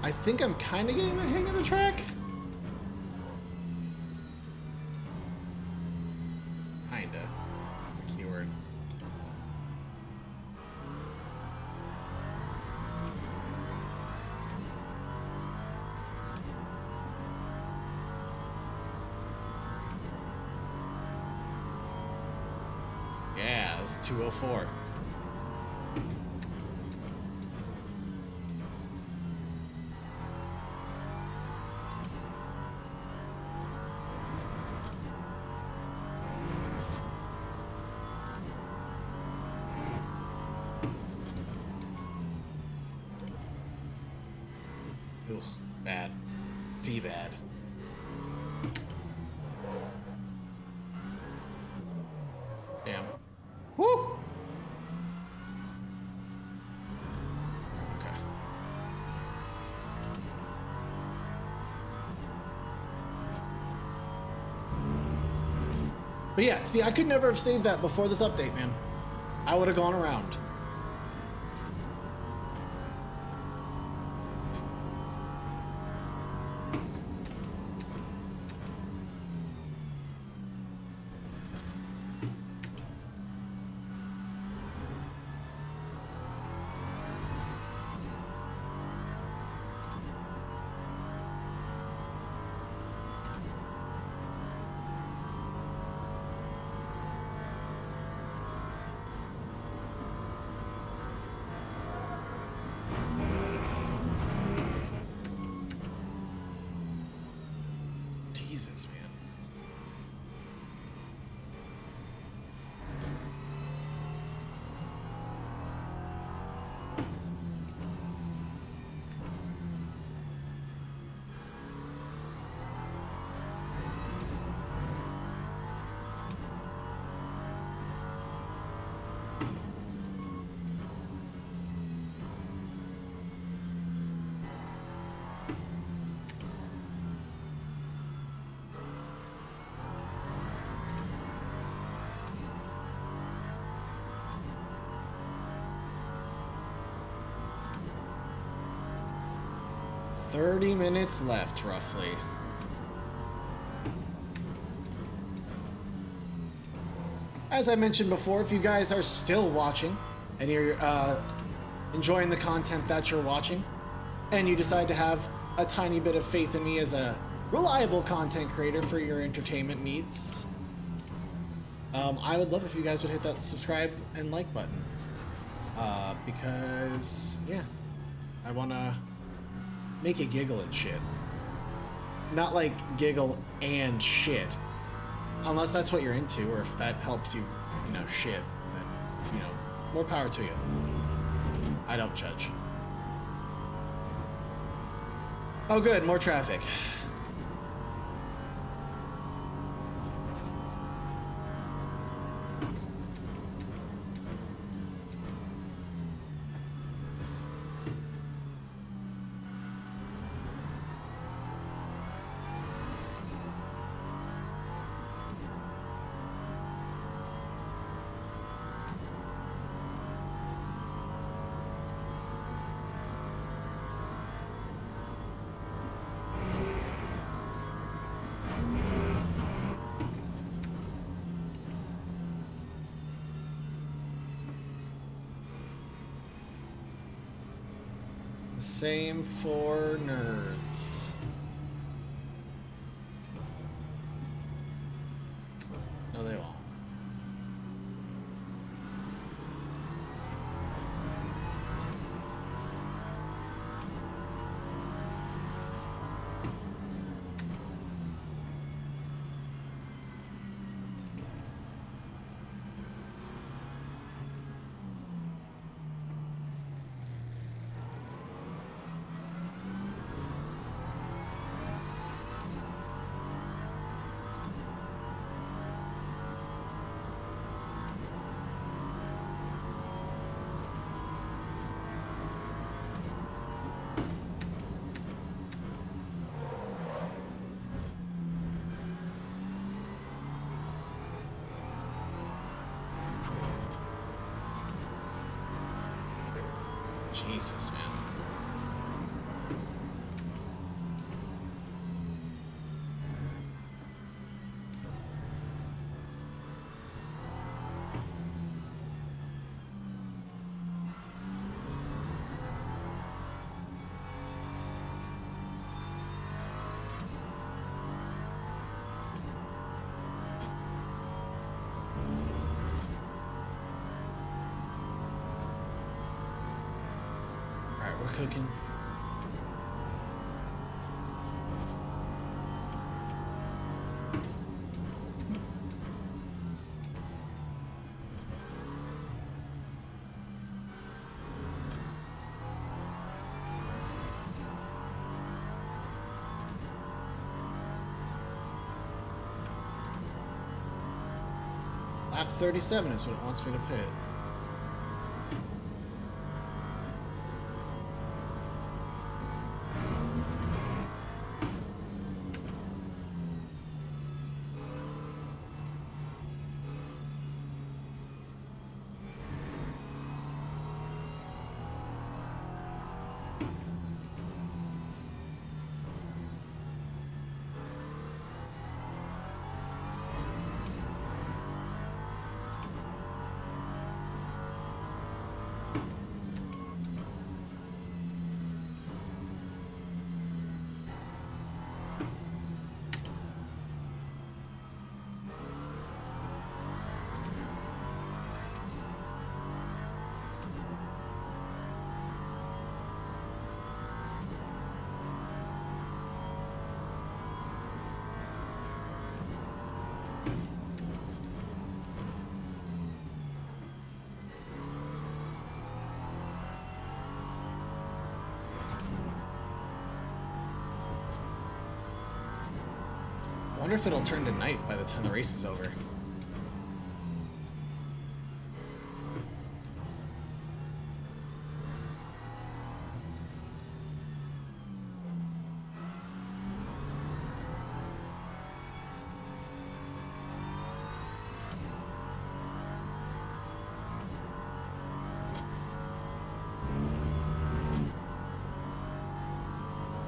I think I'm kind of getting the hang of the track. Kinda. That's the keyword. Yeah, this is 204. Ugh, bad. V-bad. Damn. Woo! Okay. But yeah, see, I could never have saved that before this update, man. I would have gone around. Jesus, man. "30 minutes left, roughly." As I mentioned before, if you guys are still watching and you're enjoying the content that you're watching, and you decide to have a tiny bit of faith in me as a reliable content creator for your entertainment needs, I would love if you guys would hit that subscribe and like button. Because, yeah, I wanna make it giggle and shit. Not like giggle and shit. Unless that's what you're into, or if that helps you, you know, shit, then, you know, more power to you. I don't judge. Oh good, more traffic. Same for nerds. No, they won't. Jesus, man. We're cooking. Lap 37 is what it wants me to pit. I wonder if it'll turn to night by the time the race is over.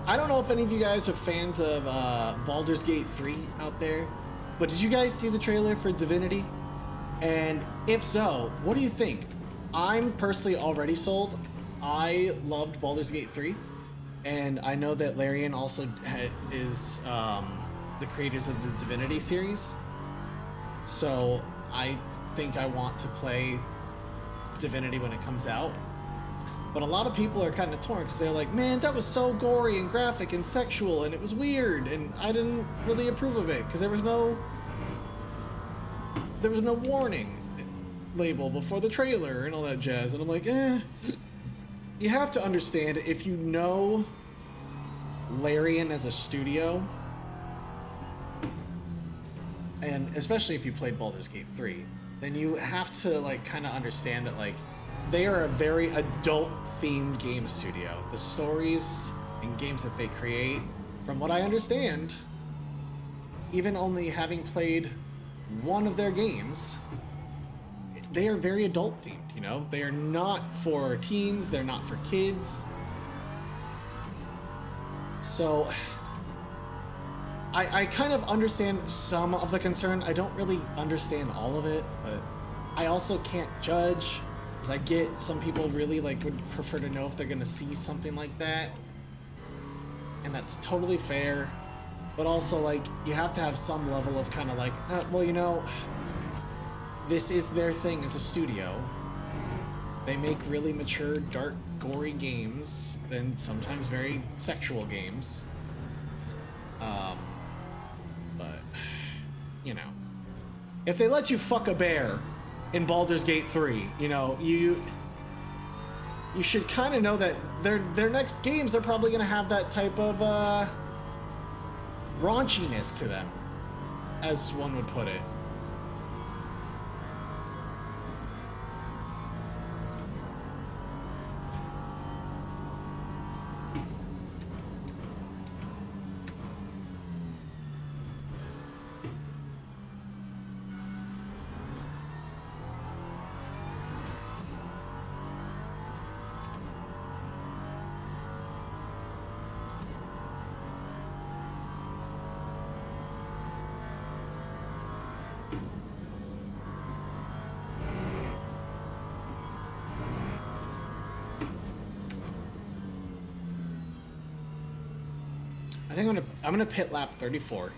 I don't know if any of you guys are fans of Baldur's Gate 3 out there, but did you guys see the trailer for Divinity? And if so, what do you think? I'm personally already sold. I loved Baldur's Gate 3, and I know that Larian also is the creators of the Divinity series. So I think I want to play Divinity when it comes out. But a lot of people are kind of torn because they're like, man, that was so gory and graphic and sexual and it was weird and I didn't really approve of it because there was no warning label before the trailer and all that jazz. And I'm like, you have to understand, if you know Larian as a studio, and especially if you played Baldur's Gate 3, then you have to like kind of understand that like they are a very adult-themed game studio. The stories and games that they create, from what I understand, even only having played one of their games, they are very adult-themed, you know? They are not for teens, they're not for kids. So I kind of understand some of the concern. I don't really understand all of it, but I also can't judge, because I get some people really like would prefer to know if they're gonna see something like that, and that's totally fair. But also, like, you have to have some level of kind of like, well, you know, this is their thing as a studio. They make really mature, dark, gory games, and sometimes very sexual games. But, you know, if they let you fuck a bear in Baldur's Gate 3, you know, you should kind of know that their next games are probably going to have that type of raunchiness to them, as one would put it. I think I'm gonna pit lap 34,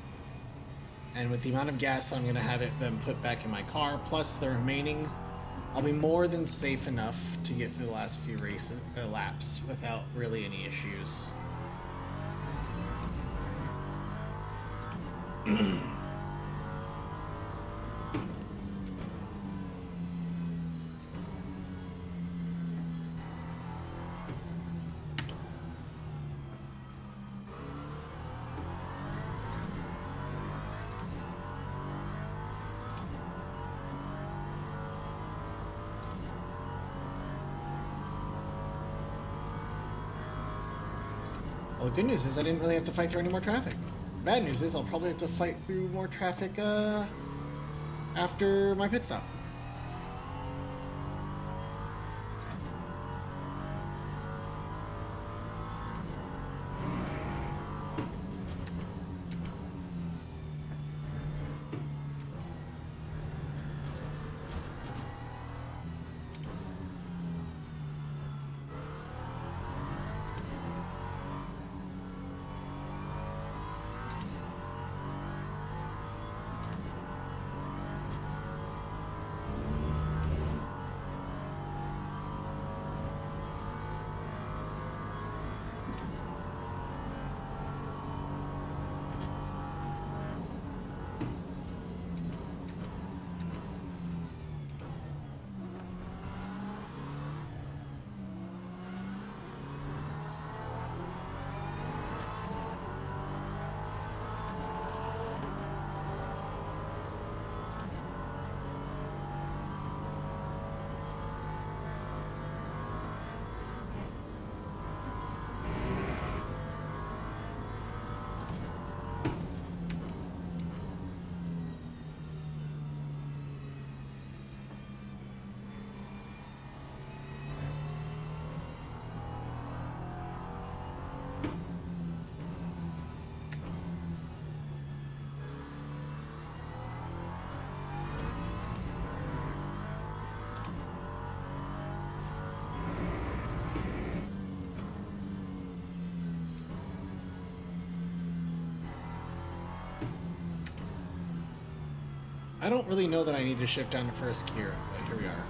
and with the amount of gas that I'm gonna have them put back in my car, plus the remaining, I'll be more than safe enough to get through the last few laps without really any issues. Well, the good news is I didn't really have to fight through any more traffic. The bad news is I'll probably have to fight through more traffic after my pit stop. I don't really know that I need to shift down to first gear, but here we are.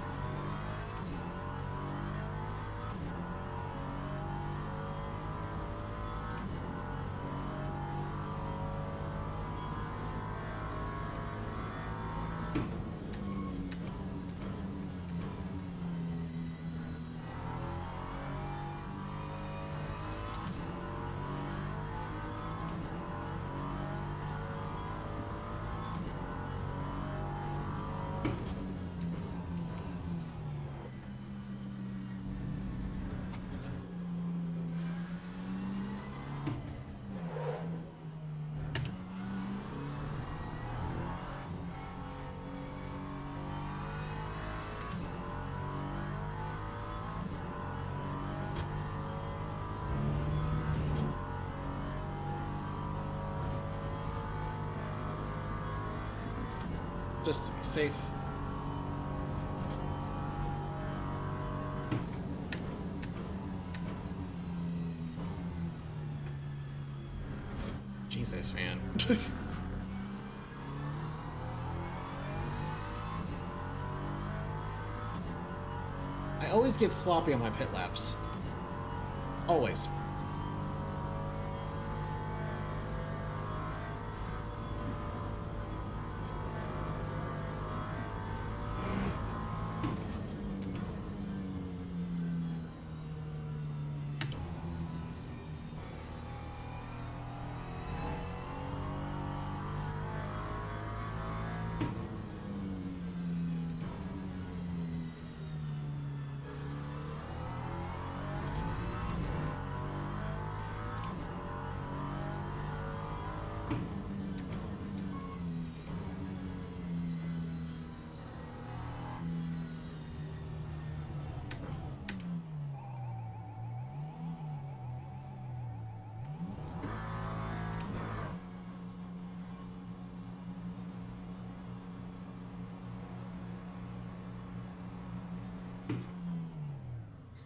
just to be safe. Jesus, man. I always get sloppy on my pit laps. Always.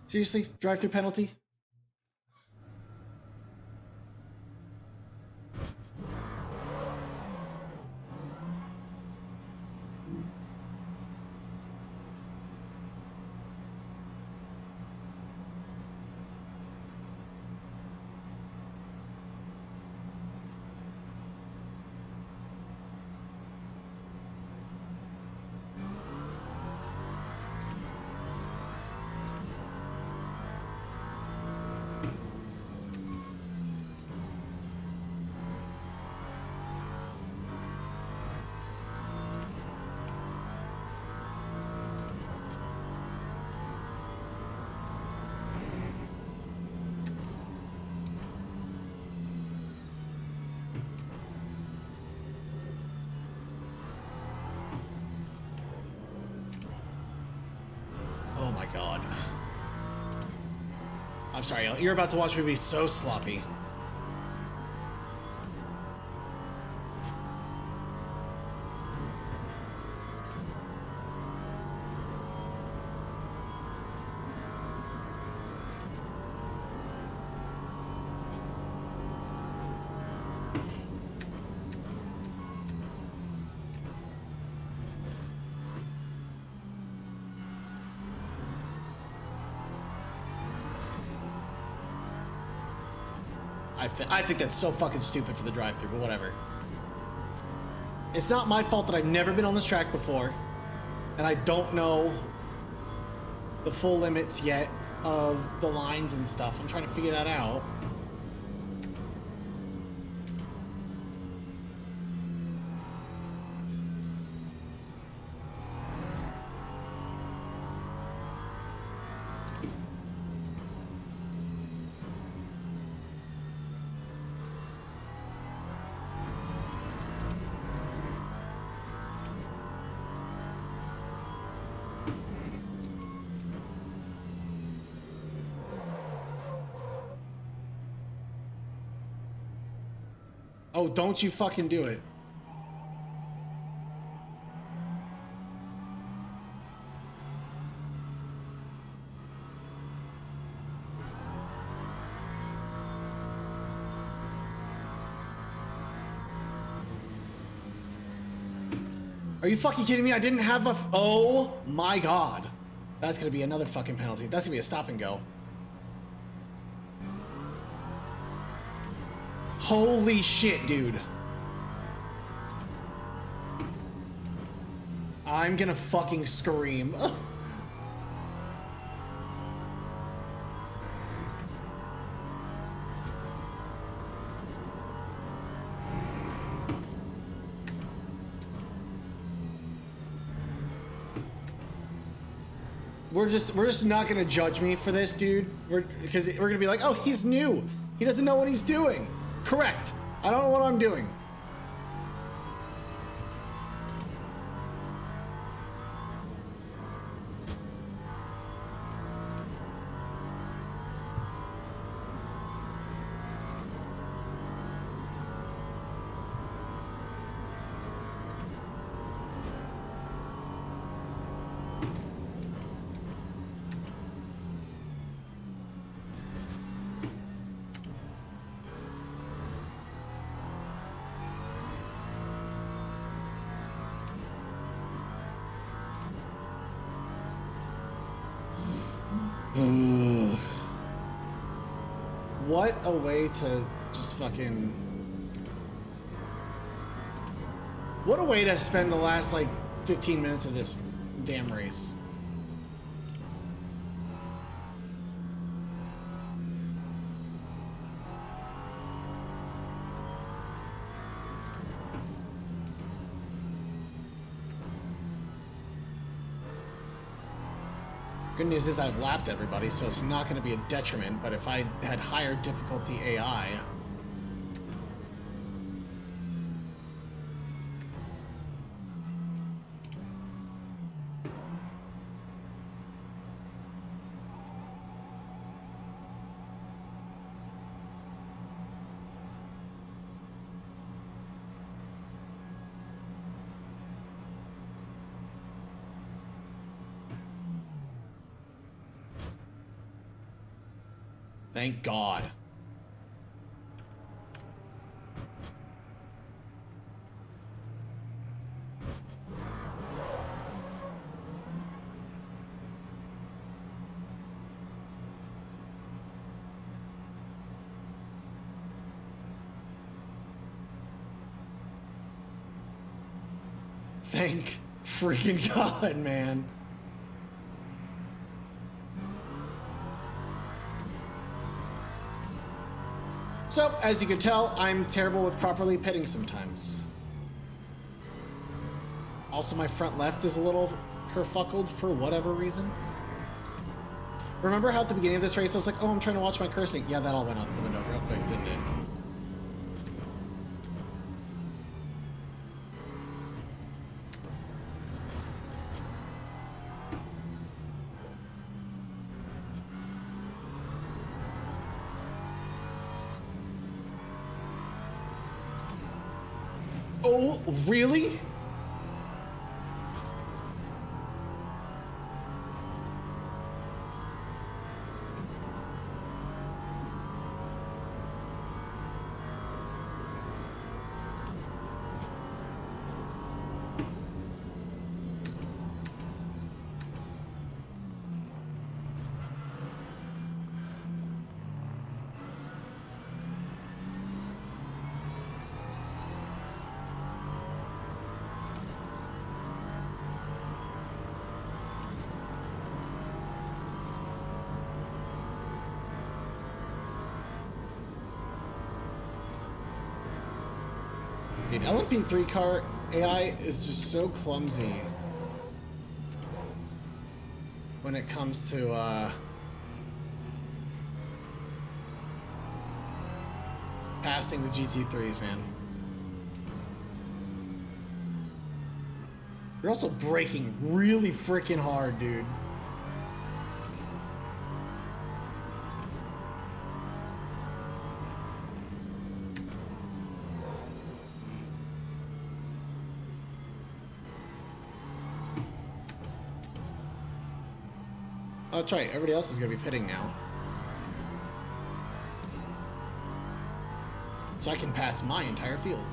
Seriously? Drive-through penalty? Oh my god. I'm sorry, you're about to watch me be so sloppy. I think that's so fucking stupid for the drive-thru, but whatever. It's not my fault that I've never been on this track before, and I don't know the full limits yet of the lines and stuff. I'm trying to figure that out. Oh, don't you fucking do it. Are you fucking kidding me? I didn't have a oh my god. That's gonna be another fucking penalty. That's gonna be a stop and go. Holy shit, dude. I'm gonna fucking scream. We're just not gonna judge me for this, dude. Because we're gonna be like, oh, he's new. He doesn't know what he's doing. Correct. I don't know what I'm doing. What a way to just fucking... What a way to spend the last, like, 15 minutes of this damn race. Good news is I've lapped everybody, so it's not going to be a detriment, but if I had higher difficulty AI... Thank God. Thank freaking God, man. So, as you can tell, I'm terrible with properly pitting sometimes. Also, my front left is a little kerfuckled for whatever reason. Remember how at the beginning of this race I was like, oh, I'm trying to watch my cursing? Yeah, that all went out the window real quick, didn't it? Oh, really? Dude, LMP3 car AI is just so clumsy when it comes to passing the GT3s, man. You're also braking really freaking hard, dude. Oh, that's right. Everybody else is going to be pitting now. So I can pass my entire field.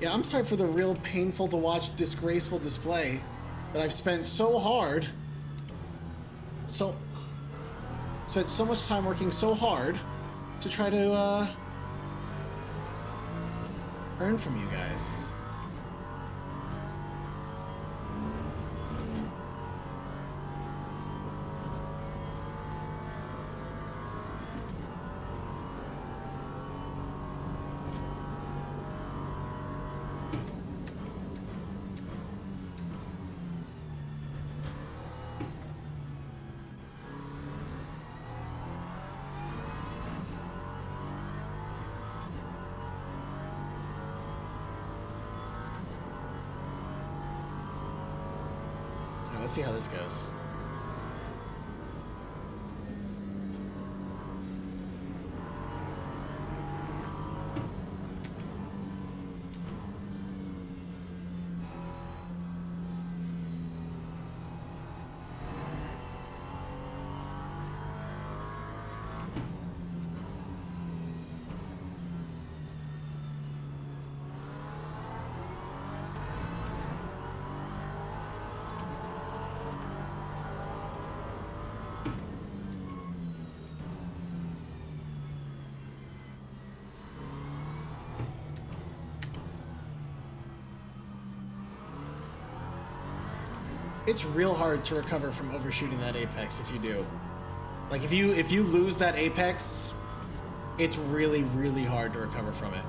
Yeah, I'm sorry for the real painful to watch, disgraceful display that I've spent so hard, spent so much time working so hard to try to earn from you guys. Let's see how this goes. It's real hard to recover from overshooting that apex if you do. Like if you lose that apex, it's really, really hard to recover from it.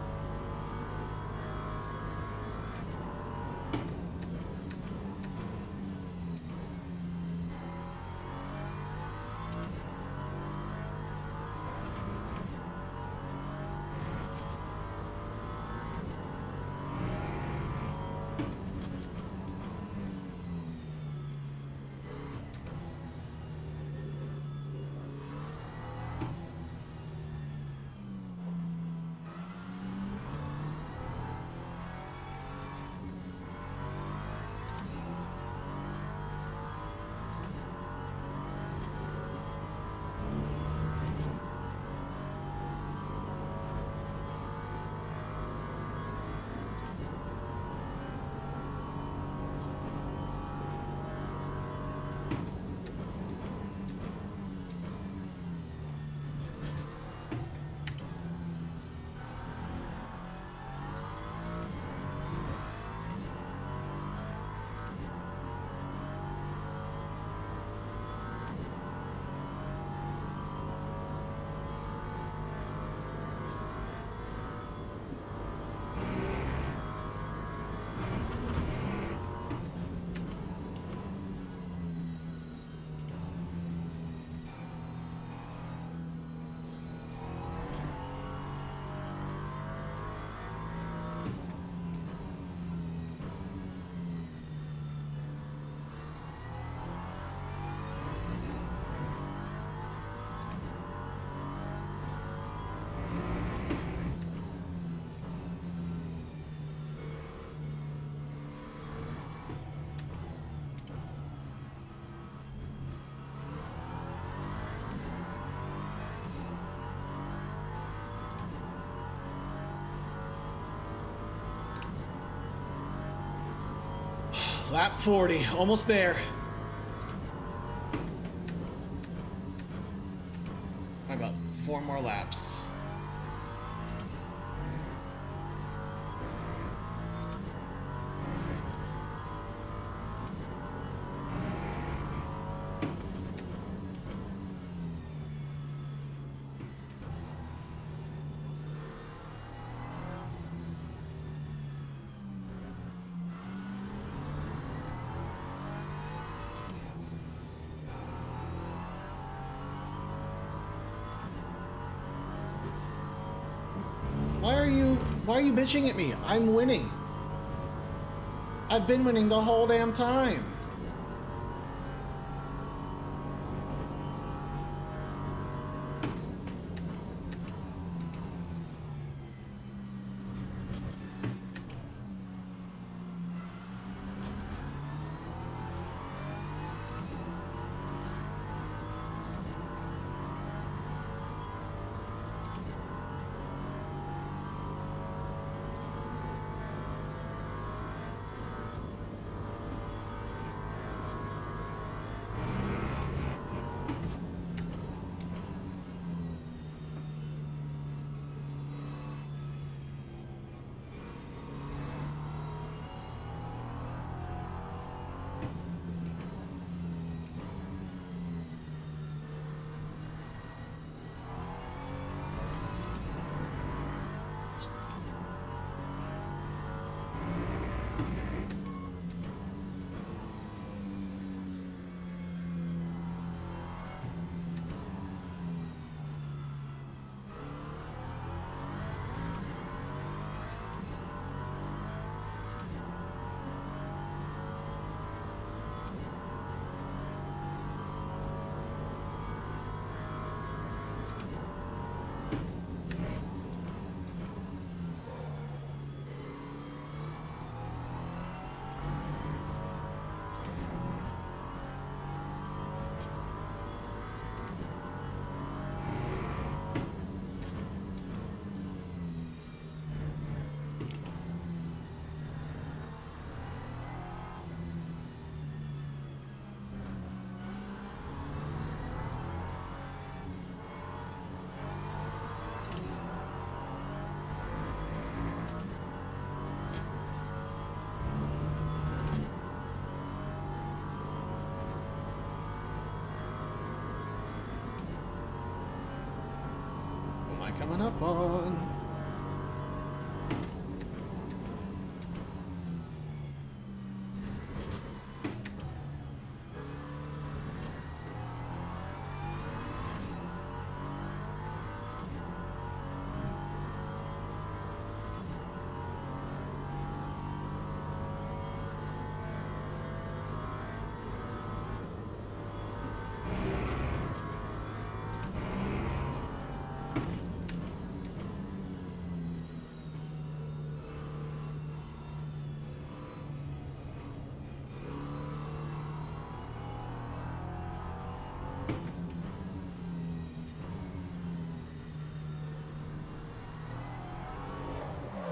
Lap 40, almost there. About 4 more laps. Why are you bitching at me? I'm winning. I've been winning the whole damn time. coming up on?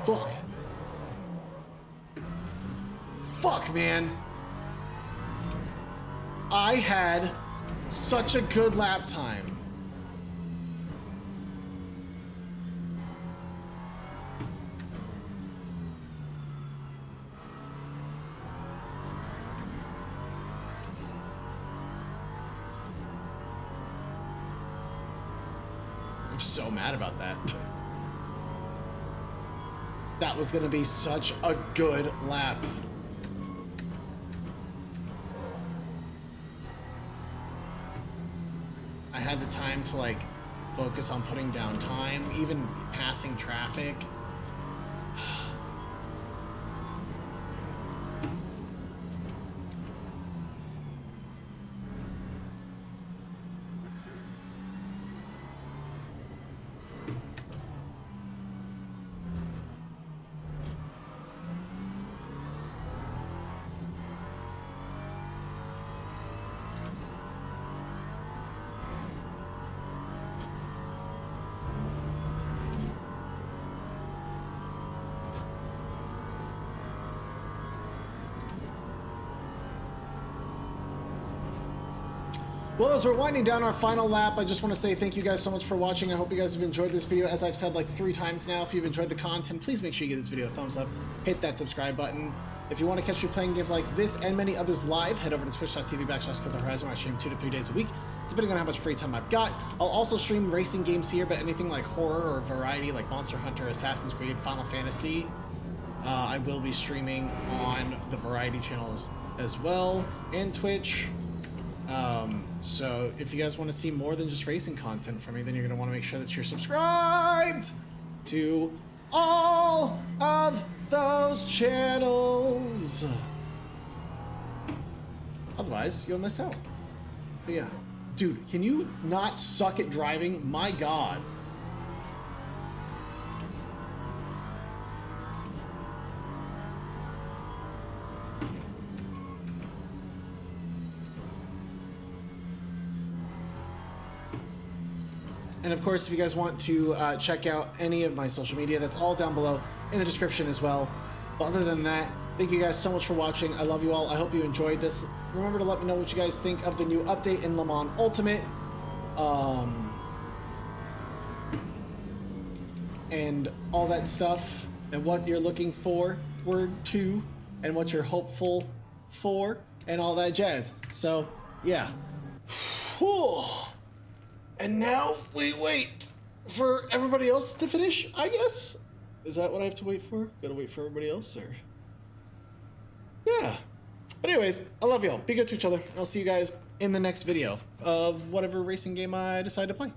Fuck. Fuck, man. I had such a good lap time. I'm so mad about that. That was gonna be such a good lap. I had the time to like focus on putting down time, even passing traffic. Well, as we're winding down our final lap, I just want to say thank you guys so much for watching. I hope you guys have enjoyed this video. As I've said like 3 times now, if you've enjoyed the content, please make sure you give this video a thumbs up, hit that subscribe button. If you want to catch me playing games like this and many others live, head over to twitch.tv/KillerHorizon, where I stream 2 to 3 days a week, depending on how much free time I've got. I'll also stream racing games here, but anything like horror or variety like Monster Hunter, Assassin's Creed, Final Fantasy, I will be streaming on the variety channels as well, and Twitch. So if you guys want to see more than just racing content from me, then you're going to want to make sure that you're subscribed to all of those channels. Otherwise, you'll miss out. But yeah. Dude, can you not suck at driving? My God. And of course, if you guys want to check out any of my social media, that's all down below in the description as well. But other than that, thank you guys so much for watching. I love you all. I hope you enjoyed this. Remember to let me know what you guys think of the new update in Le Mans Ultimate. And all that stuff, and what you're looking for, and what you're hopeful for, and all that jazz. So, yeah. Whew. And now we wait for everybody else to finish, I guess? Is that what I have to wait for? Gotta wait for everybody else, or? Yeah. But anyways, I love y'all. Be good to each other. I'll see you guys in the next video of whatever racing game I decide to play.